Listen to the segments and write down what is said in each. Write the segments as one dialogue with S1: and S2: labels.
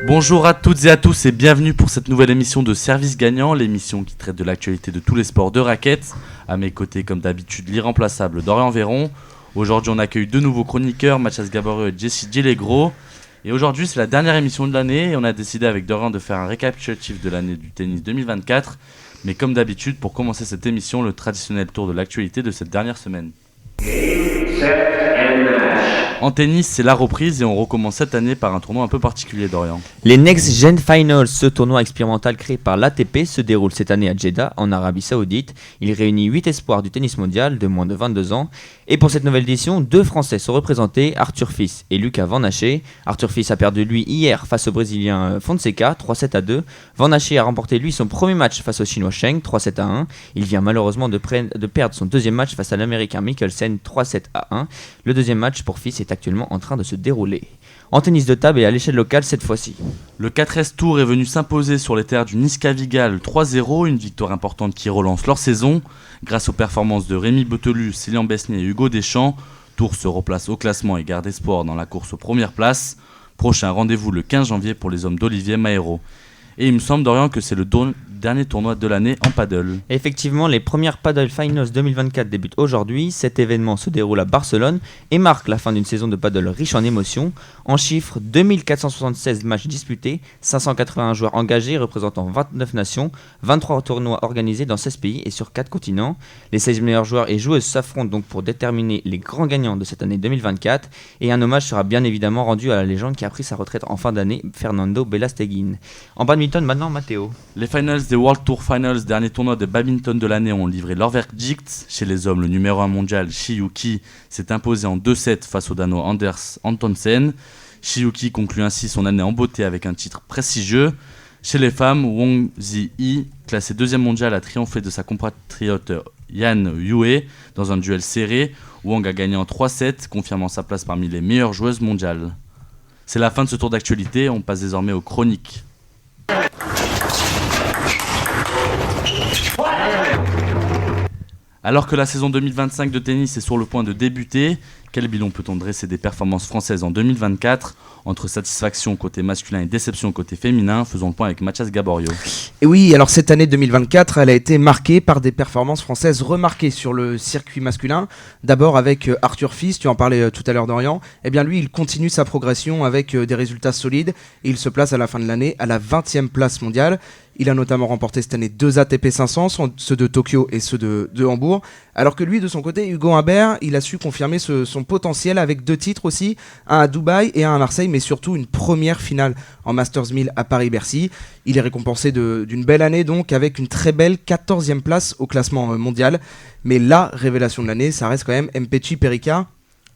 S1: Bonjour à toutes et à tous et bienvenue pour cette nouvelle émission de Service Gagnant, l'émission qui traite de l'actualité de tous les sports de raquettes. À mes côtés, comme d'habitude, l'irremplaçable Dorian Véron. Aujourd'hui, on accueille deux nouveaux chroniqueurs, Mathias Gaborio et Jessie Gillegro. Et aujourd'hui, c'est la dernière émission de l'année et on a décidé avec Dorian de faire un récapitulatif de l'année du tennis 2024. Mais comme d'habitude, pour commencer cette émission, le traditionnel tour de l'actualité de cette dernière semaine. En tennis, c'est la reprise et on recommence cette année par un tournoi un peu particulier, Dorian.
S2: Les Next Gen Finals, ce tournoi expérimental créé par l'ATP, se déroule cette année à Jeddah, en Arabie Saoudite. Il réunit 8 espoirs du tennis mondial de moins de 22 ans. Et pour cette nouvelle édition, 2 Français sont représentés, Arthur Fils et Lucas Van Haché. Arthur Fils a perdu lui hier face au Brésilien Fonseca, 3-7-2. Van Haché a remporté lui son premier match face au Chinois Cheng, 3-7-1. Il vient malheureusement de perdre son deuxième match face à l'Américain Mikkelsen, 3-7-1. Le deuxième match pour Fils est actuellement en train de se dérouler. En tennis de table et à l'échelle locale cette fois-ci.
S1: Le 4S Tour est venu s'imposer sur les terres du Niska Vigal 3-0, une victoire importante qui relance leur saison. Grâce aux performances de Rémi Botelus, Célian Besnier et Hugo Deschamps, Tour se replace au classement et garde espoir dans la course aux premières places. Prochain rendez-vous le 15 janvier pour les hommes d'Olivier Mahéro. Et il me semble, Dorian, que c'est le dernier tournoi de l'année en paddle.
S2: Effectivement, les premières Paddle Finals 2024 débutent aujourd'hui. Cet événement se déroule à Barcelone et marque la fin d'une saison de paddle riche en émotions. En chiffres, 2476 matchs disputés, 581 joueurs engagés représentant 29 nations, 23 tournois organisés dans 16 pays et sur 4 continents. Les 16 meilleurs joueurs et joueuses s'affrontent donc pour déterminer les grands gagnants de cette année 2024. Et un hommage sera bien évidemment rendu à la légende qui a pris sa retraite en fin d'année, Fernando Belasteguin. En badminton maintenant, Matteo.
S1: Les finals des World Tour Finals, dernier tournoi de badminton de l'année, ont livré leur verdict. Chez les hommes, le numéro 1 mondial, Shi Yuqi, s'est imposé en 2-7 face au Danois Anders Antonsen. Shi Yuqi conclut ainsi son année en beauté avec un titre prestigieux. Chez les femmes, Wang Zi-yi, classé deuxième mondial, a triomphé de sa compatriote Yan Yue dans un duel serré. Wang a gagné en 3-7, confirmant sa place parmi les meilleures joueuses mondiales. C'est la fin de ce tour d'actualité, on passe désormais aux chroniques. Alors que la saison 2025 de tennis est sur le point de débuter, quel bilan peut-on dresser des performances françaises en 2024 ? Entre satisfaction côté masculin et déception côté féminin, faisons le point avec Mathias Gaborio.
S3: Et oui, alors cette année 2024, elle a été marquée par des performances françaises remarquées sur le circuit masculin. D'abord avec Arthur Fils, tu en parlais tout à l'heure Dorian. Eh bien lui, il continue sa progression avec des résultats solides et il se place à la fin de l'année à la 20e place mondiale. Il a notamment remporté cette année 2 ATP 500, ceux de Tokyo et ceux de Hambourg. Alors que lui, de son côté, Hugo Humbert, il a su confirmer son potentiel avec 2 titres aussi, un à Dubaï et un à Marseille, mais surtout une première finale en Masters 1000 à Paris-Bercy. Il est récompensé d'une belle année donc, avec une très belle 14e place au classement mondial. Mais la révélation de l'année, ça reste quand même Mpetshi Perika.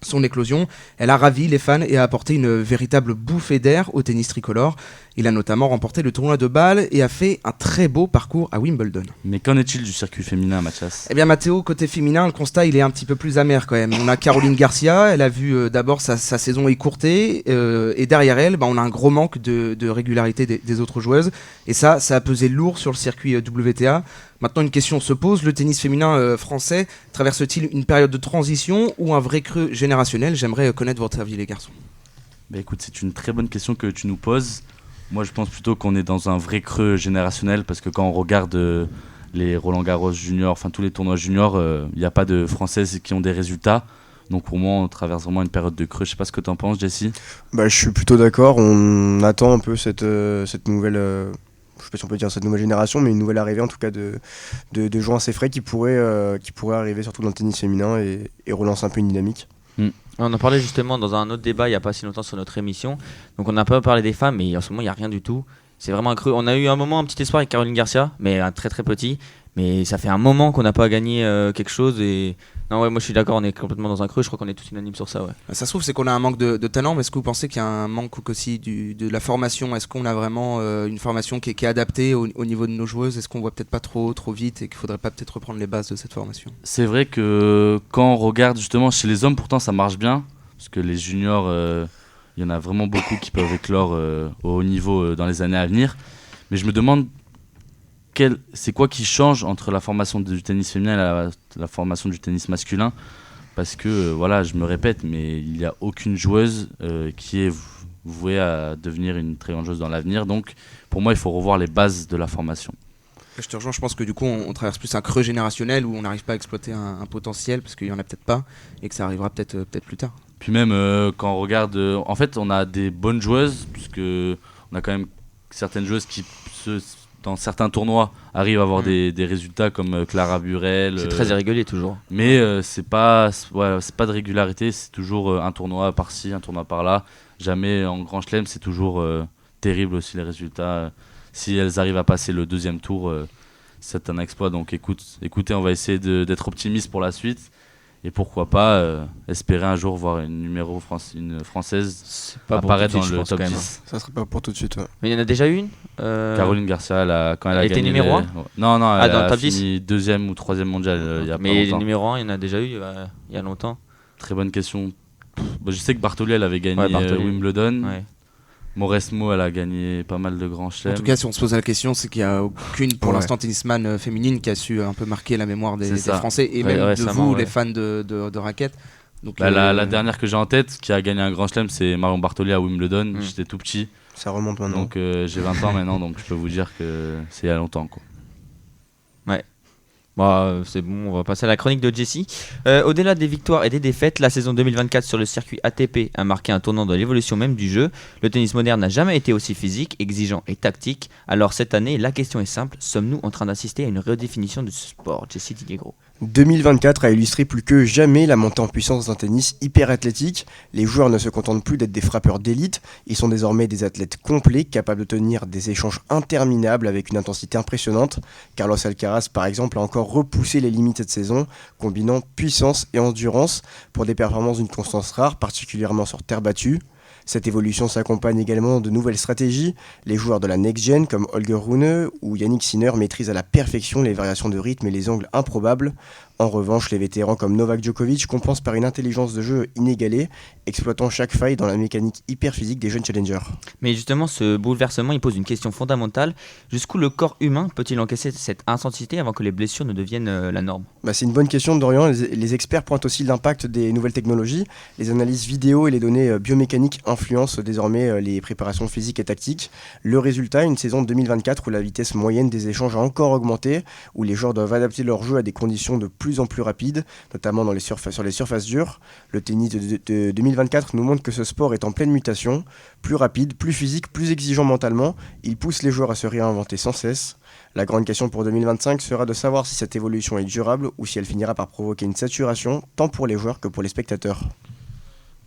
S3: Son éclosion, elle a ravi les fans et a apporté une véritable bouffée d'air au tennis tricolore. Il a notamment remporté le tournoi de Bâle et a fait un très beau parcours à Wimbledon.
S1: Mais qu'en est-il du circuit féminin, Mathias ?
S3: Eh bien Mathéo, côté féminin, le constat il est un petit peu plus amer quand même. On a Caroline Garcia, elle a vu d'abord sa saison écourtée et derrière elle, on a un gros manque de régularité des autres joueuses. Et ça a pesé lourd sur le circuit WTA. Maintenant, une question se pose, le tennis féminin français traverse-t-il une période de transition ou un vrai creux générationnel ? J'aimerais connaître votre avis les garçons.
S1: Écoute, c'est une très bonne question que tu nous poses. Moi, je pense plutôt qu'on est dans un vrai creux générationnel parce que quand on regarde les Roland-Garros juniors, enfin tous les tournois juniors, il n'y a pas de Françaises qui ont des résultats. Donc pour moi, on traverse vraiment une période de creux. Je sais pas ce que tu en penses, Jessie.
S4: Je suis plutôt d'accord. On attend un peu cette nouvelle... je sais pas si on peut dire cette nouvelle génération, mais une nouvelle arrivée en tout cas de joueurs assez frais qui pourraient arriver surtout dans le tennis féminin et relancer un peu une dynamique.
S2: On en parlait justement dans un autre débat il n'y a pas si longtemps sur notre émission. Donc on n'a pas parlé des femmes, mais en ce moment il n'y a rien du tout. C'est vraiment un creux. On a eu un moment, un petit espoir avec Caroline Garcia, mais un très très petit. Mais ça fait un moment qu'on n'a pas gagné quelque chose. Et non, ouais, moi je suis d'accord, on est complètement dans un creux. Je crois qu'on est tous unanimes sur ça. Ouais.
S3: Ça se trouve, c'est qu'on a un manque de talent, mais est-ce que vous pensez qu'il y a un manque aussi de la formation ? Est-ce qu'on a vraiment une formation qui est adaptée au niveau de nos joueuses ? Est-ce qu'on voit peut-être pas trop vite et qu'il faudrait pas peut-être reprendre les bases de cette formation ?
S1: C'est vrai que quand on regarde justement chez les hommes, pourtant ça marche bien. Parce que les juniors, il y en a vraiment beaucoup qui peuvent éclore au haut niveau dans les années à venir. Mais je me demande c'est quoi qui change entre la formation du tennis féminin et la formation du tennis masculin ? Parce que, voilà, je me répète, mais il n'y a aucune joueuse qui est vouée à devenir une très grande joueuse dans l'avenir. Donc pour moi, il faut revoir les bases de la formation.
S3: Je te rejoins, je pense que du coup on traverse plus un creux générationnel où on n'arrive pas à exploiter un potentiel parce qu'il y en a peut-être pas et que ça arrivera peut-être plus tard.
S1: Puis même quand on regarde, en fait on a des bonnes joueuses, puisque on a quand même certaines joueuses qui dans certains tournois arrivent à avoir des résultats comme Clara Burel.
S2: C'est très irrégulier toujours.
S1: Mais c'est pas de régularité, c'est toujours un tournoi par-ci, un tournoi par-là. Jamais en Grand Chelem, c'est toujours terrible aussi les résultats. Si elles arrivent à passer le deuxième tour, c'est un exploit. Donc écoutez, on va essayer d'être optimiste pour la suite. Et pourquoi pas espérer un jour voir une française apparaître dans le top 10.
S4: Ça serait pas pour tout de suite. Ouais.
S2: Mais il y en a déjà une
S1: Caroline Garcia, quand elle a
S2: était
S1: gagné.
S2: numéro 1
S1: Non, elle
S2: dans le
S1: a
S2: top
S1: fini deuxième ou troisième mondial il y a pas
S2: Mais
S1: longtemps.
S2: numéro 1, il y en a déjà eu il y a longtemps.
S1: Très bonne question. Je sais que Bartoli, elle avait gagné Wimbledon.
S2: Ouais.
S1: Mauresmo, elle a gagné pas mal de grands chelems.
S3: En tout cas, si on se pose la question, c'est qu'il n'y a aucune pour l'instant tennisman féminine qui a su un peu marquer la mémoire des Français et même de vous, les fans de raquettes. Donc,
S1: la dernière que j'ai en tête qui a gagné un grand chelem, c'est Marion Bartoli à Wimbledon. J'étais tout petit.
S4: Ça remonte maintenant.
S1: Donc j'ai 20 ans maintenant, donc je peux vous dire que c'est il y a longtemps, quoi.
S2: Ouais. C'est bon, on va passer à la chronique de Jessie. Au-delà des victoires et des défaites, la saison 2024 sur le circuit ATP a marqué un tournant dans l'évolution même du jeu. Le tennis moderne n'a jamais été aussi physique, exigeant et tactique. Alors cette année, la question est simple, sommes-nous en train d'assister à une redéfinition de ce sport? Jessie Diguegro.
S4: 2024 a illustré plus que jamais la montée en puissance d'un tennis hyper athlétique. Les joueurs ne se contentent plus d'être des frappeurs d'élite, ils sont désormais des athlètes complets, capables de tenir des échanges interminables avec une intensité impressionnante. Carlos Alcaraz par exemple a encore repoussé les limites cette saison, combinant puissance et endurance pour des performances d'une constance rare, particulièrement sur terre battue. Cette évolution s'accompagne également de nouvelles stratégies. Les joueurs de la next-gen comme Holger Rune ou Yannick Sinner maîtrisent à la perfection les variations de rythme et les angles improbables. En revanche, les vétérans comme Novak Djokovic compensent par une intelligence de jeu inégalée, exploitant chaque faille dans la mécanique hyper physique des jeunes challengers.
S2: Mais justement, ce bouleversement, il pose une question fondamentale. Jusqu'où le corps humain peut-il encaisser cette intensité avant que les blessures ne deviennent la norme?
S4: C'est une bonne question, Dorian. Les experts pointent aussi l'impact des nouvelles technologies. Les analyses vidéo et les données biomécaniques influencent désormais les préparations physiques et tactiques. Le résultat, une saison 2024 où la vitesse moyenne des échanges a encore augmenté, où les joueurs doivent adapter leur jeu à des conditions de plus en plus rapides, notamment sur les surfaces dures. Le tennis de 2024 nous montre que ce sport est en pleine mutation, plus rapide, plus physique, plus exigeant mentalement. Il pousse les joueurs à se réinventer sans cesse. La grande question pour 2025 sera de savoir si cette évolution est durable ou si elle finira par provoquer une saturation, tant pour les joueurs que pour les spectateurs.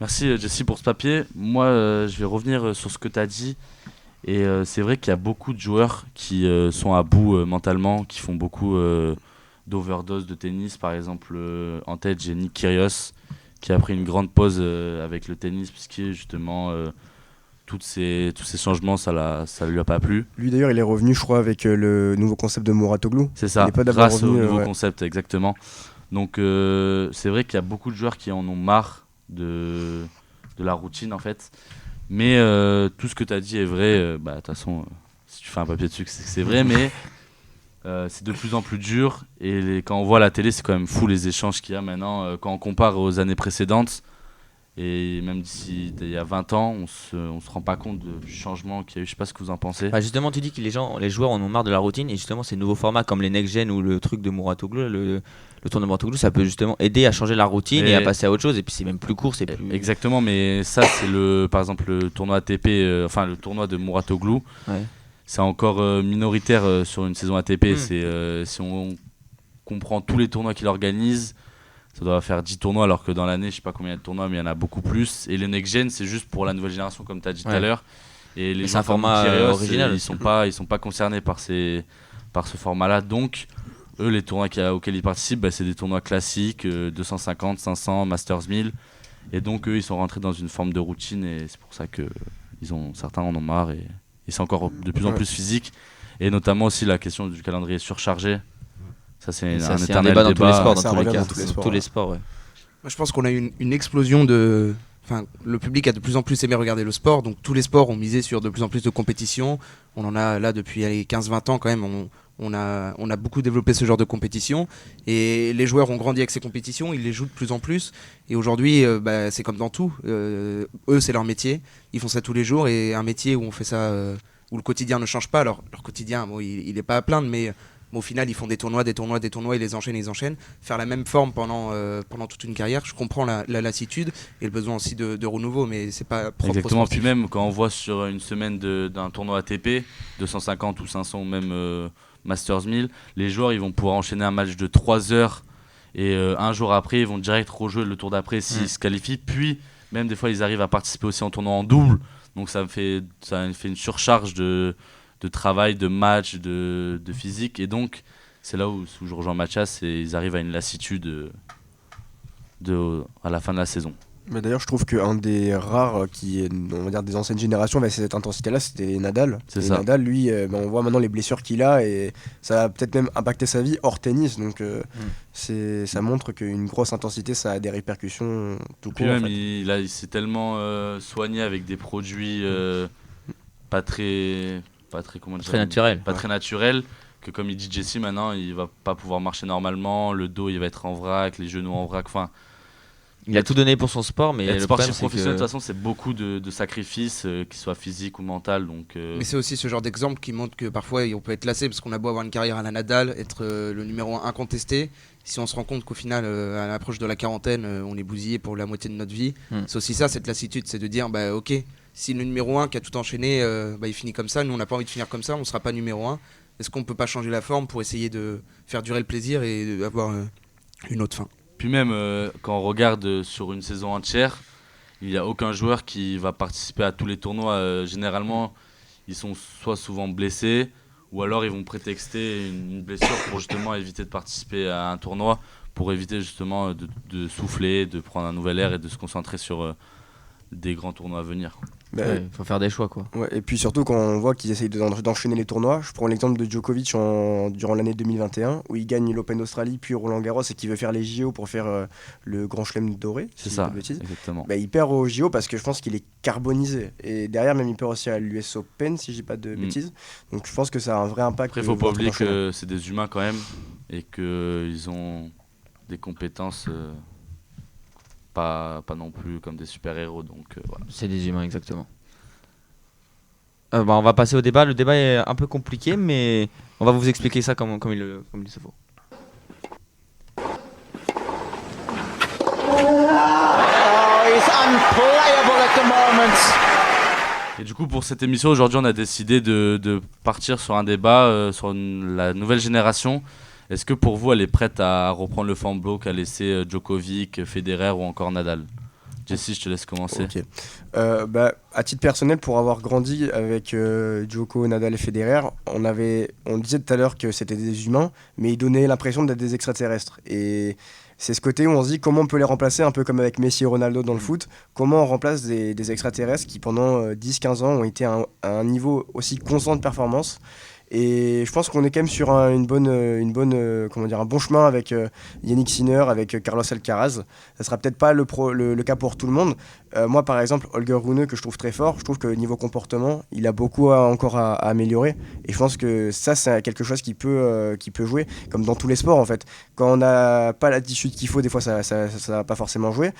S1: Merci Jessie pour ce papier. Moi, je vais revenir sur ce que tu as dit. Et c'est vrai qu'il y a beaucoup de joueurs qui sont à bout mentalement, qui font beaucoup d'overdose de tennis. Par exemple, en tête, j'ai Nick Kyrgios qui a pris une grande pause avec le tennis, puisque justement tous ces changements, ça lui a pas plu.
S4: Lui d'ailleurs, il est revenu, je crois, avec le nouveau concept de Mouratoglou.
S1: C'est ça, grâce au nouveau concept, exactement. Donc c'est vrai qu'il y a beaucoup de joueurs qui en ont marre de la routine en fait. Mais tout ce que tu as dit est vrai. De toute façon, si tu fais un papier dessus, c'est que c'est vrai, mais c'est de plus en plus dur. Et quand on voit la télé, c'est quand même fou les échanges qu'il y a maintenant. Quand on compare aux années précédentes, et même d'ici il y a 20 ans, on se rend pas compte du changement qu'il y a eu. Je sais pas ce que vous en pensez.
S2: Justement, tu dis que les joueurs en ont marre de la routine, et justement ces nouveaux formats comme les next-gen ou le truc de Mouratoglou, le tournoi de Mouratoglou, ça peut justement aider à changer la routine et à passer à autre chose. Et puis c'est même plus court, c'est plus...
S1: Exactement, mais ça c'est par exemple le tournoi ATP, le tournoi de Mouratoglou.
S2: Ouais.
S1: C'est encore minoritaire sur une saison ATP. Si on comprend tous les tournois qu'il organise, ça doit faire 10 tournois, alors que dans l'année, je sais pas combien il y a de tournois, mais il y en a beaucoup plus. Et les next-gen, c'est juste pour la nouvelle génération, comme tu as dit tout à l'heure. Et les
S2: c'est un format original.
S1: Ils sont pas concernés par ce format-là. Donc, eux, les tournois auxquels ils participent, c'est des tournois classiques, 250, 500, Masters 1000. Et donc, eux, ils sont rentrés dans une forme de routine, et c'est pour ça que certains en ont marre. Et c'est encore de plus en plus physique. Et notamment aussi la question du calendrier surchargé. Ça, c'est un éternel
S2: débat dans tous les sports,
S4: ça
S2: dans tous les
S4: revient
S2: cas.
S4: dans
S2: Tous les sports, ouais.
S3: Moi, je pense qu'on a eu une explosion de... Enfin, le public a de plus en plus aimé regarder le sport, donc tous les sports ont misé sur de plus en plus de compétitions. On en a là depuis 15-20 ans quand même, on a beaucoup développé ce genre de compétition et les joueurs ont grandi avec ces compétitions, ils les jouent de plus en plus et aujourd'hui c'est comme dans tout, eux c'est leur métier, ils font ça tous les jours et un métier où on fait ça, où le quotidien ne change pas, alors leur quotidien il est pas à plaindre mais au final ils font des tournois, ils les enchaînent, faire la même forme pendant toute une carrière, je comprends la lassitude et le besoin aussi de renouveau mais c'est pas propre.
S1: Exactement, puis même quand on voit sur une semaine d'un tournoi ATP, 250 ou 500 ou même Masters 1000, les joueurs ils vont pouvoir enchaîner un match de 3 heures et un jour après ils vont direct rejouer le tour d'après s'ils se qualifient, puis même des fois ils arrivent à participer aussi en tournoi en double, donc ça fait une surcharge de travail, de match, de physique, et donc c'est là où je rejoins Mathias et ils arrivent à une lassitude à la fin de la saison.
S4: Mais d'ailleurs, je trouve qu'un des rares on va dire des anciennes générations avec cette intensité-là, c'était Nadal.
S1: C'est ça.
S4: Nadal, lui, on voit maintenant les blessures qu'il a et ça a peut-être même impacté sa vie hors tennis. Donc, ça montre qu'une grosse intensité, ça a des répercussions tout court.
S1: Puis même,
S4: en fait.
S1: il s'est tellement soigné avec des produits pas très
S2: naturels.
S1: Pas très naturels, que comme il dit Jesse, maintenant, il va pas pouvoir marcher normalement, le dos, il va être en vrac, les genoux en vrac, enfin.
S2: Il a tout donné pour son sport, mais
S1: être
S2: le problème
S1: sportif
S2: c'est
S1: professionnel,
S2: que...
S1: de toute façon, c'est beaucoup de sacrifices, qu'ils soient physiques ou mentaux. Donc,
S3: Mais c'est aussi ce genre d'exemple qui montre que parfois on peut être lassé parce qu'on a beau avoir une carrière à la Nadal, être le numéro 1 incontesté. Si on se rend compte qu'au final, à l'approche de la quarantaine, on est bousillé pour la moitié de notre vie, c'est aussi ça, cette lassitude, c'est de dire ok, si le numéro 1 qui a tout enchaîné, il finit comme ça, nous on n'a pas envie de finir comme ça, on ne sera pas numéro 1. Est-ce qu'on peut pas changer la forme pour essayer de faire durer le plaisir et d'avoir une autre fin?
S1: Puis même quand on regarde sur une saison entière, il n'y a aucun joueur qui va participer à tous les tournois. Généralement, ils sont soit souvent blessés, ou alors ils vont prétexter une blessure pour justement éviter de participer à un tournoi, pour éviter justement de souffler, de prendre un nouvel air et de se concentrer sur des grands tournois à venir.
S2: Il faut faire des choix, quoi.
S4: Ouais, et puis surtout quand on voit qu'ils essayent d'enchaîner les tournois, je prends l'exemple de Djokovic durant l'année 2021 où il gagne l'Open d'Australie puis Roland Garros et qui veut faire les JO pour faire le Grand Chelem doré.
S1: C'est
S4: si
S1: ça,
S4: je dis pas de bêtises.
S1: exactement.
S4: Il perd au JO parce que je pense qu'il est carbonisé et derrière même il perd aussi à l'US Open si je dis pas de bêtises. Donc je pense que ça a un vrai impact.
S1: Après, il faut pas oublier que c'est des humains quand même et qu'ils ont des compétences pas non plus comme des super-héros. Donc, voilà.
S2: C'est des humains, exactement. On va passer au débat. Le débat est un peu compliqué, mais on va vous expliquer ça comme il se faut.
S1: Et du coup, pour cette émission, aujourd'hui, on a décidé de partir sur un débat sur la nouvelle génération. Est-ce que pour vous, elle est prête à reprendre le flambeau qu'a laissé Djokovic, Federer ou encore Nadal? Jesse, je te laisse commencer.
S4: Ok. À titre personnel, pour avoir grandi avec Djoko, Nadal et Federer, on disait tout à l'heure que c'était des humains, mais ils donnaient l'impression d'être des extraterrestres. Et c'est ce côté où on se dit comment on peut les remplacer, un peu comme avec Messi et Ronaldo dans le foot, comment on remplace des extraterrestres qui pendant 10-15 ans ont été à un niveau aussi constant de performance. Et je pense qu'on est quand même sur un bon chemin avec Yannick Sinner, avec Carlos Alcaraz. Ça sera peut-être pas le cas pour tout le monde. Moi, par exemple, Holger Rune, que je trouve très fort, je trouve que niveau comportement, il a beaucoup encore à améliorer. Et je pense que ça, c'est quelque chose qui peut jouer, comme dans tous les sports en fait. Quand on n'a pas l'attitude qu'il faut, des fois, ça va pas forcément jouer.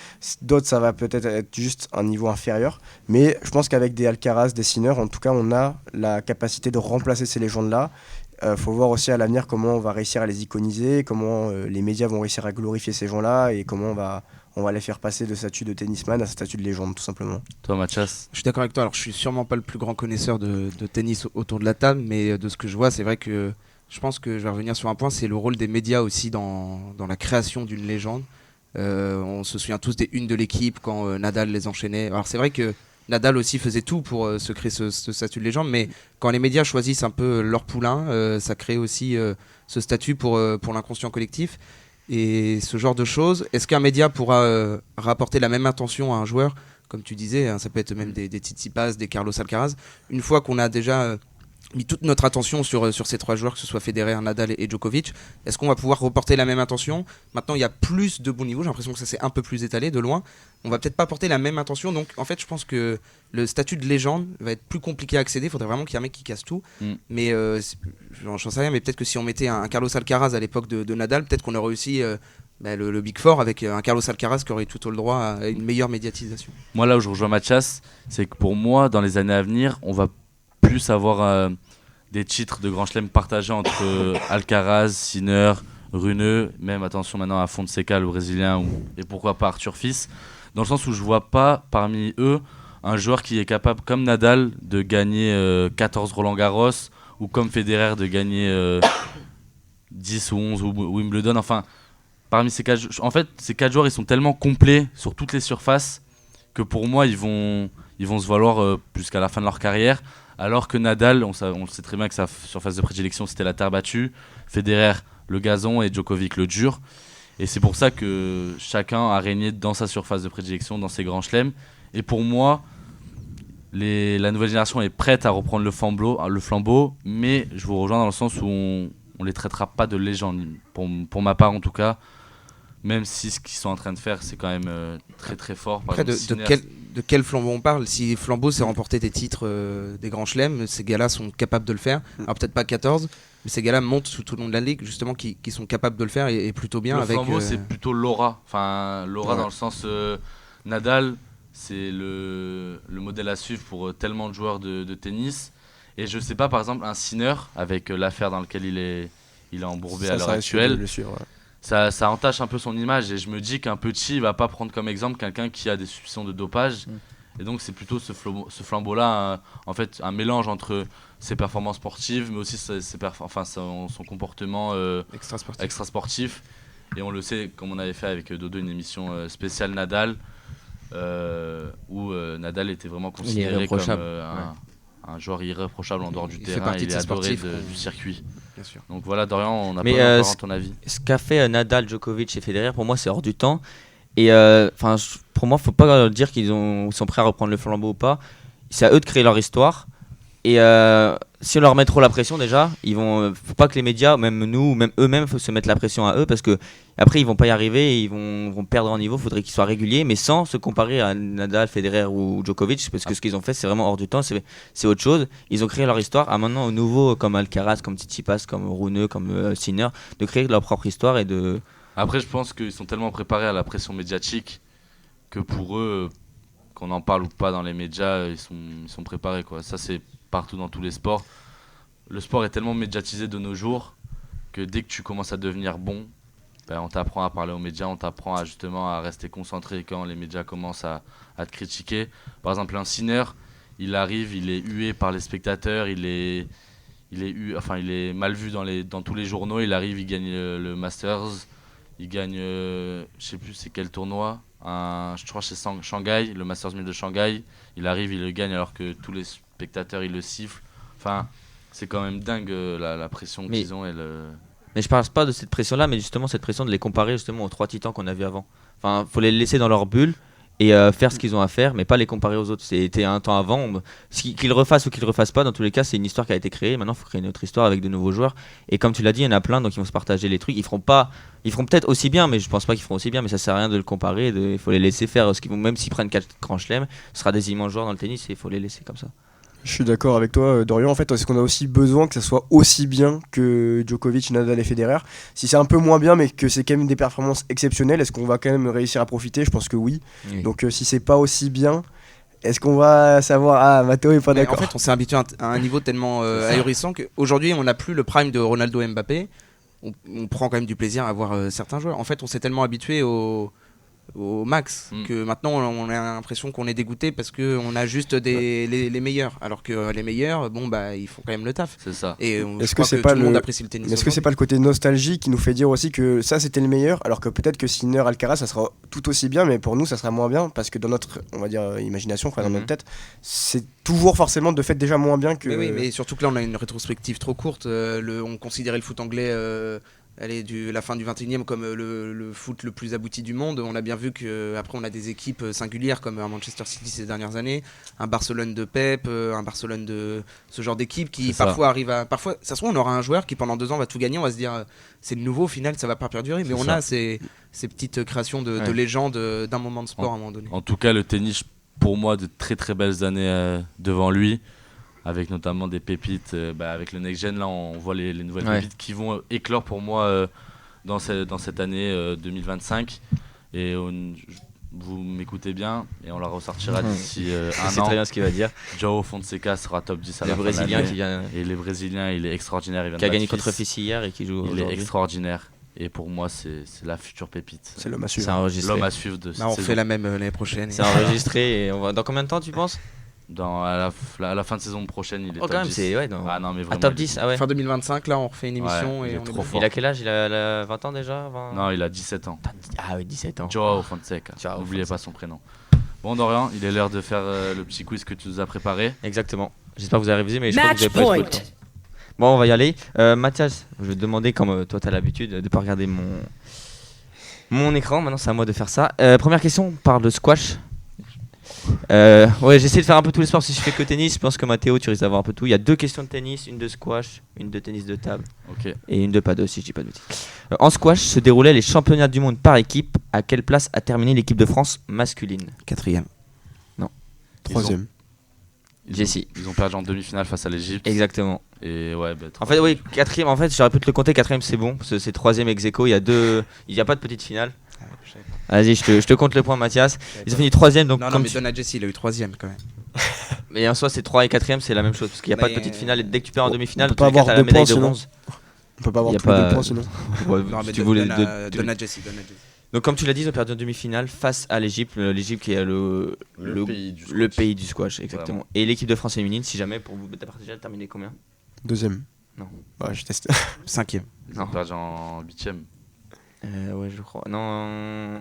S4: D'autres, ça va peut-être être juste un niveau inférieur. Mais je pense qu'avec des Alcaraz, des Sinner, en tout cas, on a la capacité de remplacer ces légendes-là. Faut voir aussi à l'avenir comment on va réussir à les iconiser, comment les médias vont réussir à glorifier ces gens-là et comment on va les faire passer de statut de tennisman à statut de légende, tout simplement.
S1: Toi, Mathias?
S3: Je suis d'accord avec toi. Alors, je suis sûrement pas le plus grand connaisseur de tennis autour de la table, mais de ce que je vois, c'est vrai que je pense que je vais revenir sur un point, c'est le rôle des médias aussi dans la création d'une légende. On se souvient tous des unes de l'équipe quand Nadal les enchaînait. Alors, c'est vrai que Nadal aussi faisait tout pour se créer ce statut de légende, mais quand les médias choisissent un peu leur poulain, ça crée aussi ce statut pour l'inconscient collectif. Et ce genre de choses, est-ce qu'un média pourra rapporter la même intention à un joueur? Comme tu disais, hein, ça peut être même des Tsitsipas, des Carlos Alcaraz. Une fois qu'on a déjà mis toute notre attention sur ces 3 joueurs, que ce soit Federer, Nadal et Djokovic. Est-ce qu'on va pouvoir reporter la même attention? Maintenant, il y a plus de bons niveaux. J'ai l'impression que ça s'est un peu plus étalé de loin. On va peut-être pas porter la même attention. Donc, en fait, je pense que le statut de légende va être plus compliqué à accéder. Il faudrait vraiment qu'il y ait un mec qui casse tout. Mais j'en sais rien. Mais peut-être que si on mettait un Carlos Alcaraz à l'époque de Nadal, peut-être qu'on aurait réussi le Big Four avec un Carlos Alcaraz qui aurait tout le droit à une meilleure médiatisation.
S1: Moi, là où je rejoins Mathias, c'est que pour moi, dans les années à venir, on va plus avoir des titres de Grand Chelem partagés entre Alcaraz, Sinner, Runeux, même attention maintenant à Fonseca, le Brésilien, et pourquoi pas Arthur Fils, dans le sens où je vois pas parmi eux un joueur qui est capable, comme Nadal, de gagner 14 Roland Garros, ou comme Federer de gagner 10 ou 11 ou Wimbledon. Enfin, parmi ces 4 joueurs, ils sont tellement complets sur toutes les surfaces que pour moi, ils vont se valoir jusqu'à la fin de leur carrière. Alors que Nadal, on le sait très bien que sa surface de prédilection c'était la terre battue, Federer le gazon et Djokovic le dur. Et c'est pour ça que chacun a régné dans sa surface de prédilection, dans ses grands chelems. Et pour moi, la nouvelle génération est prête à reprendre le flambeau, mais je vous rejoins dans le sens où on les traitera pas de légendes, pour ma part en tout cas. Même si ce qu'ils sont en train de faire, c'est quand même très très fort. Par
S3: Après,
S1: exemple,
S3: de quel flambeau on parle? Si flambeau c'est remporter des titres des grands chelems, ces gars-là sont capables de le faire. Alors peut-être pas 14, mais ces gars-là montent tout le long de la ligue justement qui sont capables de le faire et plutôt bien.
S1: Le
S3: avec
S1: flambeau, c'est plutôt l'aura. Enfin, l'aura
S3: Ouais.
S1: dans le sens Nadal, c'est le modèle à suivre pour tellement de joueurs de tennis. Et je sais pas, par exemple, un Sinner, avec l'affaire dans laquelle il est embourbé à l'heure
S4: risque de
S1: actuelle,
S4: le suivre, ouais.
S1: ça entache un peu son image. Et je me dis qu'un petit, il va pas prendre comme exemple quelqu'un qui a des suspicions de dopage. Et donc, c'est plutôt ce flambeau-là, en fait, un mélange entre ses performances sportives, mais aussi son comportement extra-sportif. Et on le sait, comme on avait fait avec Dodo, une émission spéciale Nadal, où Nadal était vraiment considéré comme un joueur irréprochable en dehors du terrain. Il est adoré du circuit.
S3: Bien sûr.
S1: Donc voilà, Dorian, on n'a
S2: Mais,
S1: pas encore ton avis.
S2: Ce qu'a fait Nadal, Djokovic et Federer, pour moi, c'est hors du temps. Et pour moi, faut pas dire qu'ils sont prêts à reprendre le flambeau ou pas. C'est à eux de créer leur histoire. Et si on leur met trop la pression déjà, faut pas que les médias, même nous, ou même eux-mêmes, se mettent la pression à eux parce que après ils vont pas y arriver, et ils vont perdre en niveau. Faudrait qu'ils soient réguliers, mais sans se comparer à Nadal, Federer ou Djokovic, parce que ce qu'ils ont fait, c'est vraiment hors du temps. C'est autre chose. Ils ont créé leur histoire. À maintenant, aux nouveaux comme Alcaraz, comme Tsitsipas, comme Runeux, comme Sinner, de créer leur propre histoire et de.
S1: Après, je pense qu'ils sont tellement préparés à la pression médiatique que pour eux, qu'on en parle ou pas dans les médias, ils sont préparés, quoi. Ça, c'est partout dans tous les sports. Le sport est tellement médiatisé de nos jours que dès que tu commences à devenir bon, on t'apprend à parler aux médias, on t'apprend justement à rester concentré quand les médias commencent à te critiquer. Par exemple, un Sinner, il arrive, il est hué par les spectateurs, il est mal vu dans tous les journaux. Il arrive, il gagne le Masters, il gagne, je sais plus c'est quel tournoi, je crois que c'est Shanghai, le Masters 1000 de Shanghai. Il arrive, il le gagne alors que tous les spectateurs ils le sifflent. Enfin, c'est quand même dingue la pression qu'ils ont.
S2: Mais je parle pas de cette pression-là, mais justement cette pression de les comparer justement aux 3 titans qu'on a vus avant. Enfin, faut les laisser dans leur bulle et faire ce qu'ils ont à faire, mais pas les comparer aux autres. C'était un temps avant. Qu'ils le refassent ou qu'ils le refassent pas, dans tous les cas, c'est une histoire qui a été créée. Maintenant, il faut créer une autre histoire avec de nouveaux joueurs. Et comme tu l'as dit, il y en a plein, donc ils vont se partager les trucs. Ils feront peut-être aussi bien, mais je pense pas qu'ils feront aussi bien. Mais ça sert à rien de le comparer. Il faut les laisser faire ce qu'ils vont. Même s'ils prennent 4 grands chelems, ce sera des immenses joueurs dans le tennis et il faut les laisser comme ça.
S4: Je suis d'accord avec toi, Dorian. En fait, c'est qu'on a aussi besoin que ça soit aussi bien que Djokovic, Nadal et Federer. Si c'est un peu moins bien, mais que c'est quand même des performances exceptionnelles, est-ce qu'on va quand même réussir à profiter? Je pense que oui. Donc, si c'est pas aussi bien, est-ce qu'on va savoir? Ah, Matteo est pas d'accord.
S3: En fait, on s'est habitué à un niveau tellement ahurissant qu'aujourd'hui, on n'a plus le prime de Ronaldo et Mbappé. On prend quand même du plaisir à voir certains joueurs. En fait, on s'est tellement habitué au max que maintenant on a l'impression qu'on est dégoûté parce qu'on a juste les meilleurs, alors que les meilleurs ils font quand même le taf.
S1: C'est ça.
S3: Et
S4: est-ce que c'est pas
S3: tout le monde apprécie le tennis?
S4: Est-ce que c'est pas le côté nostalgie qui nous fait dire aussi que ça c'était le meilleur, alors que peut-être que Sinner, Alcaraz ça sera tout aussi bien, mais pour nous ça sera moins bien parce que dans notre, on va dire, imagination, dans notre tête, c'est toujours forcément de fait déjà moins bien que.
S3: Mais oui, mais surtout que là on a une rétrospective trop courte. On considérait le foot anglais elle est la fin du 21e comme le foot le plus abouti du monde. On a bien vu qu'après on a des équipes singulières comme un Manchester City ces dernières années, un Barcelone de Pep, un Barcelone de ce genre d'équipe qui
S1: C'est
S3: parfois arrive à... Parfois, ça se trouve, on aura un joueur qui pendant 2 ans va tout gagner, on va se dire c'est le nouveau, au final ça va pas perdurer. Mais
S1: C'est
S3: on
S1: ça.
S3: a ces petites créations de
S2: Ouais.
S3: légendes d'un moment de sport à un moment donné.
S1: En tout cas, le tennis, pour moi, de très très belles années devant lui, avec notamment des pépites. Avec le Next Gen, là, on voit les nouvelles
S2: Ouais.
S1: pépites qui vont éclore pour moi dans cette année 2025. Et vous m'écoutez bien, et on la ressortira d'ici un
S2: C'est
S1: an.
S2: très bien ce qu'il va dire.
S1: Joao Fonseca sera top 10 à
S2: Le
S1: la fin de
S2: Brésilien
S1: l'année.
S2: qui vient,
S1: Et les Brésiliens, il est extraordinaire. Il vient
S2: qui a
S1: de
S2: gagné
S1: battre
S2: contre
S1: Fils.
S2: Fils hier et qui joue
S1: Il est
S2: aujourd'hui.
S1: extraordinaire. Et pour moi, c'est la future pépite.
S4: C'est l'homme à
S2: C'est
S4: suivre.
S2: enregistré.
S1: L'homme à suivre de cette
S3: Bah, on
S1: saison.
S3: fait la même l'année prochaine.
S2: C'est enregistré et on va dans combien de temps tu penses?
S1: À la fin de saison prochaine, il est
S2: Oh
S1: top
S2: quand même
S1: 10.
S2: c'est
S1: Ah non, mais
S2: à
S1: vraiment,
S2: top
S1: il est-
S2: 10 ah ouais.
S3: Fin 2025, là on refait une émission
S1: Ouais, il
S3: et
S1: est
S3: on
S1: trop
S3: est
S1: fort.
S2: Il a quel âge? Il a 20 ans déjà? 20...
S1: Non, il a 17 ans.
S2: Ah oui 17 ans.
S1: Joao Fonseca.
S2: Joao
S1: N'oubliez
S2: Fonseca.
S1: pas son prénom. Bon, Dorian, il est l'heure de faire le petit quiz que tu nous as préparé.
S2: Exactement. J'espère que vous avez révisé mais je crois que vous
S5: Match
S2: avez pas eu
S5: point.
S2: trop de temps. Bon on va y aller. Mathias, je vais te demander comme toi tu as l'habitude de pas regarder mon écran, maintenant c'est à moi de faire ça. Première question, on parle de squash. Ouais, j'essaie de faire un peu tous les sports. Si je fais que tennis, je pense que Mathéo, tu risques d'avoir un peu tout. Il y a 2 questions de tennis, une de squash, une de tennis de table
S1: Ok.
S2: et une de paddle, si je dis pas de bêtises. En squash se déroulaient les championnats du monde par équipe. À quelle place a terminé l'équipe de France masculine?
S3: 4e.
S4: Troisième.
S2: Jessie.
S1: Ils ont perdu en demi-finale face à l'Égypte.
S2: Exactement.
S1: Et ouais,
S2: En fait, oui, 4e. En fait, j'aurais pu te le compter. 4e, c'est bon. Parce que c'est 3e ex aequo. Il y a pas de petite finale. Vas-y, je te compte le point, Mathias. Ils ont fini 3e. Donc,
S3: Non,
S2: comme
S3: mais
S2: tu-
S3: donne à Jesse, il a eu 3e quand même.
S2: Mais en soi, c'est 3 et 4e, c'est la même chose. Parce qu'il n'y a pas de
S3: Mais-
S2: petite finale. Et dès que tu perds en
S4: On
S2: demi-finale,
S4: peut
S2: dans
S4: pas
S2: tous les cas,
S4: avoir
S2: t'as la
S4: deux
S2: médaille
S4: points,
S2: de
S4: sinon.
S2: bronze.
S4: On peut pas avoir
S2: Y a
S4: tous les
S2: pas-
S4: 2 points sinon.
S2: Ouais,
S3: Non, mais
S2: si tu voulais
S3: donne, à, donne à Jesse, donne à Jesse.
S2: Donc comme tu l'as dit, ils ont perdu en demi-finale face à l'Égypte. L'Égypte qui est le pays du squash, exactement.
S1: Vraiment.
S2: Et l'équipe de France féminine, si jamais, pour vous partager, elle a terminé combien?
S4: Deuxième.
S2: Non.
S4: Ouais, je teste.
S3: 5e.
S1: Ils ont perdu en 8e.
S2: Ouais, je crois. Non.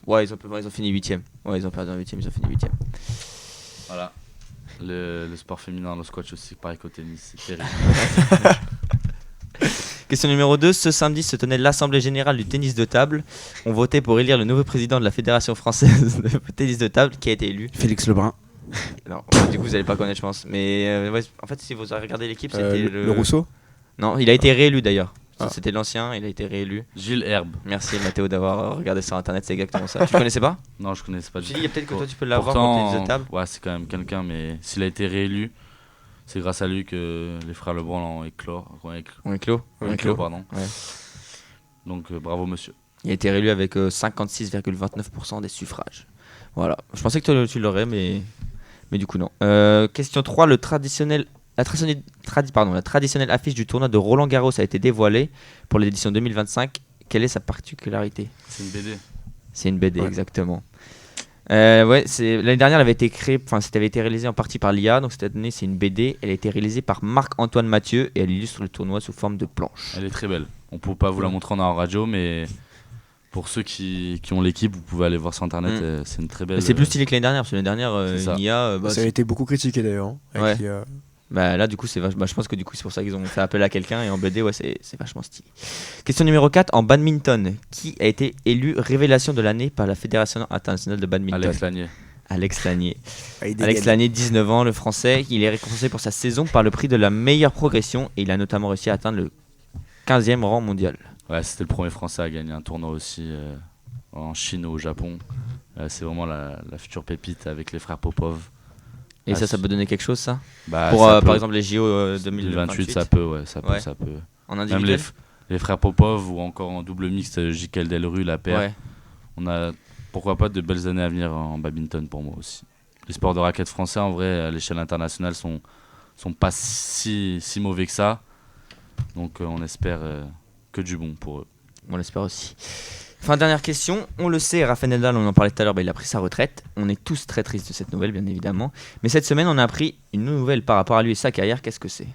S2: Ouais, ils ont fini 8e. Ouais, ils ont perdu en 8e, ils ont fini 8e.
S1: Voilà. Le sport féminin, le squash aussi, pareil qu'au tennis, c'est terrible.
S2: Question numéro 2. Ce samedi se tenait l'Assemblée Générale du tennis de table. On votait pour élire le nouveau président de la Fédération Française de tennis de table qui a été élu.
S3: Félix Lebrun.
S2: Non, du coup, vous allez pas connaître, je pense. Mais ouais, en fait, si vous avez regardé l'équipe, c'était
S4: Le Rousseau.
S2: Non, il a été réélu d'ailleurs.
S4: Ah.
S2: C'était l'ancien, il a été réélu.
S1: Gilles Herbe.
S2: Merci Mathéo d'avoir regardé sur internet, c'est exactement ça. Tu connaissais pas?
S1: Non, je connaissais pas
S2: Je
S1: du
S2: me suis dit,
S1: tout.
S2: peut-être que toi tu peux l'avoir pour le tennis de table.
S1: Ouais, c'est quand même quelqu'un, mais s'il a été réélu, c'est grâce à lui que les frères Lebron l'ont éclos.
S2: On est clos.
S1: On est clos, pardon.
S2: Ouais.
S1: Donc bravo monsieur.
S2: Il a été réélu avec 56,29% des suffrages. Voilà. Je pensais que tu l'aurais, mais du coup non. Question 3, la traditionnelle affiche du tournoi de Roland Garros a été dévoilée pour l'édition 2025. Quelle est sa particularité?
S1: C'est une BD.
S2: C'est une BD,
S4: Ouais.
S2: exactement. L'année dernière, elle avait été créée, enfin, c'était avait été réalisée en partie par l'IA. Donc cette année, c'est une BD. Elle a été réalisée par Marc-Antoine Mathieu et elle illustre le tournoi sous forme de planche.
S1: Elle est très belle. On peut pas vous la montrer en radio, mais pour ceux qui ont l'équipe, vous pouvez aller voir sur internet. C'est une très belle.
S2: Mais c'est plus stylé que l'année dernière, parce que l'année dernière,
S1: c'est ça.
S2: une IA.
S4: Ça a été beaucoup critiqué d'ailleurs. Avec
S2: Ouais. Là, du coup, je pense que du coup, c'est pour ça qu'ils ont fait appel à quelqu'un. Et en BD, ouais, c'est vachement stylé. Question numéro 4. En badminton, qui a été élu révélation de l'année par la Fédération internationale de badminton?
S1: Alex Lanier.
S2: Alex Lanier.
S4: Alex
S2: Alex Lanier, 19 ans, le français. Il est récompensé pour sa saison par le prix de la meilleure progression. Et il a notamment réussi à atteindre le 15e rang mondial.
S1: Ouais, c'était le premier français à gagner un tournoi aussi en Chine ou au Japon. C'est vraiment la future pépite avec les frères Popov.
S2: Et ça peut donner quelque chose, ça?
S1: Bah,
S2: Pour,
S1: ça peut.
S2: par exemple, les JO
S1: 2028, ça peut, ouais, ça peut,
S2: Ouais.
S1: ça peut.
S2: En
S1: Même
S2: individuel?
S1: les frères Popov ou encore en double mixte, Jikel Delru, la paire.
S2: Ouais.
S1: On a, pourquoi pas, de belles années à venir en badminton pour moi aussi. Les sports de raquettes français, en vrai, à l'échelle internationale, sont pas si mauvais que ça. Donc on espère que du bon pour eux.
S2: On l'espère aussi. Enfin, dernière question. On le sait, Rafael Nadal, on en parlait tout à l'heure, il a pris sa retraite. On est tous très tristes de cette nouvelle, bien évidemment. Mais cette semaine, on a appris une nouvelle par rapport à lui et sa carrière. Qu'est-ce que c'est?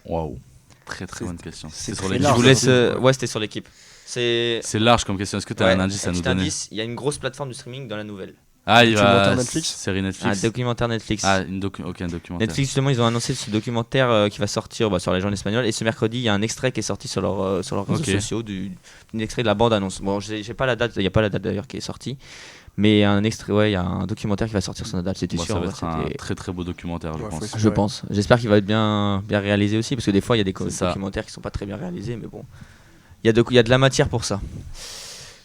S1: Waouh. Très très bonne question.
S4: c'est
S1: C'est sur
S4: très
S1: les
S2: Je
S4: large.
S2: vous laisse.
S4: Ouais.
S2: Ouais, c'était sur l'équipe. C'est
S1: C'est large comme question. Est-ce que tu as un indice à nous
S2: petit
S1: donner?
S2: indice, il y a une grosse plateforme de streaming dans la nouvelle.
S1: Ah, il
S4: Documentaire
S1: va.
S4: Netflix
S1: Série
S2: Un
S1: Netflix.
S2: documentaire Netflix.
S1: Ah, ok, un documentaire.
S2: Netflix, justement, ils ont annoncé ce documentaire qui va sortir sur la légende espagnole. Et ce mercredi, il y a un extrait qui est sorti sur leurs réseaux
S1: Ok.
S2: sociaux, d'un extrait de la bande-annonce. Bon, j'ai pas la date, il n'y a pas la date d'ailleurs qui est sortie. Mais un extrait, ouais, il y a un documentaire qui va sortir sur notre date, c'était
S1: Bon,
S2: sûr.
S1: ça va
S2: Ouais,
S1: être un
S2: c'était-
S1: très très beau documentaire, je
S4: Ouais,
S1: pense.
S4: faut
S2: Je
S4: Ouais.
S2: pense. J'espère qu'il va être bien réalisé aussi, parce que des fois, il y a des
S1: C'est ça.
S2: documentaires qui sont pas très bien réalisés, mais bon. Il y a de la matière pour ça.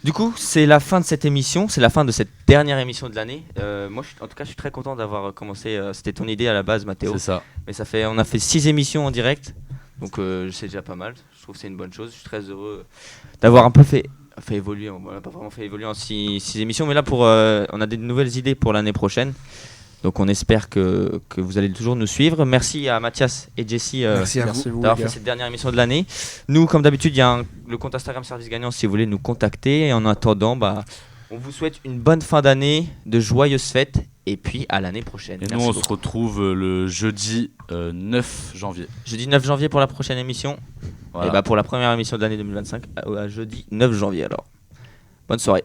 S2: Du coup, c'est la fin de cette émission, c'est la fin de cette dernière émission de l'année. Moi, en tout cas, je suis très content d'avoir commencé. C'était ton idée à la base, Mathéo.
S1: C'est ça.
S2: Mais on a fait 6 émissions en direct, donc c'est déjà pas mal. Je trouve que c'est une bonne chose. Je suis très heureux d'avoir un peu fait évoluer. On n'a pas vraiment fait évoluer en 6 émissions, mais là, on a des nouvelles idées pour l'année prochaine. Donc on espère que vous allez toujours nous suivre. Merci à Mathias et Jessie
S3: Merci à vous.
S4: Merci vous,
S2: d'avoir
S4: les
S2: fait
S4: gars.
S2: cette dernière émission de l'année. Nous, comme d'habitude, il y a le compte Instagram Service Gagnant si vous voulez nous contacter. Et en attendant, on vous souhaite une bonne fin d'année, de joyeuses fêtes, et puis à l'année prochaine.
S1: Et nous,
S2: Merci
S1: on
S2: beaucoup.
S1: se retrouve le jeudi 9 janvier.
S2: Jeudi 9 janvier pour la prochaine émission.
S1: Voilà.
S2: Et pour la première émission de l'année 2025, à jeudi 9 janvier alors. Bonne soirée.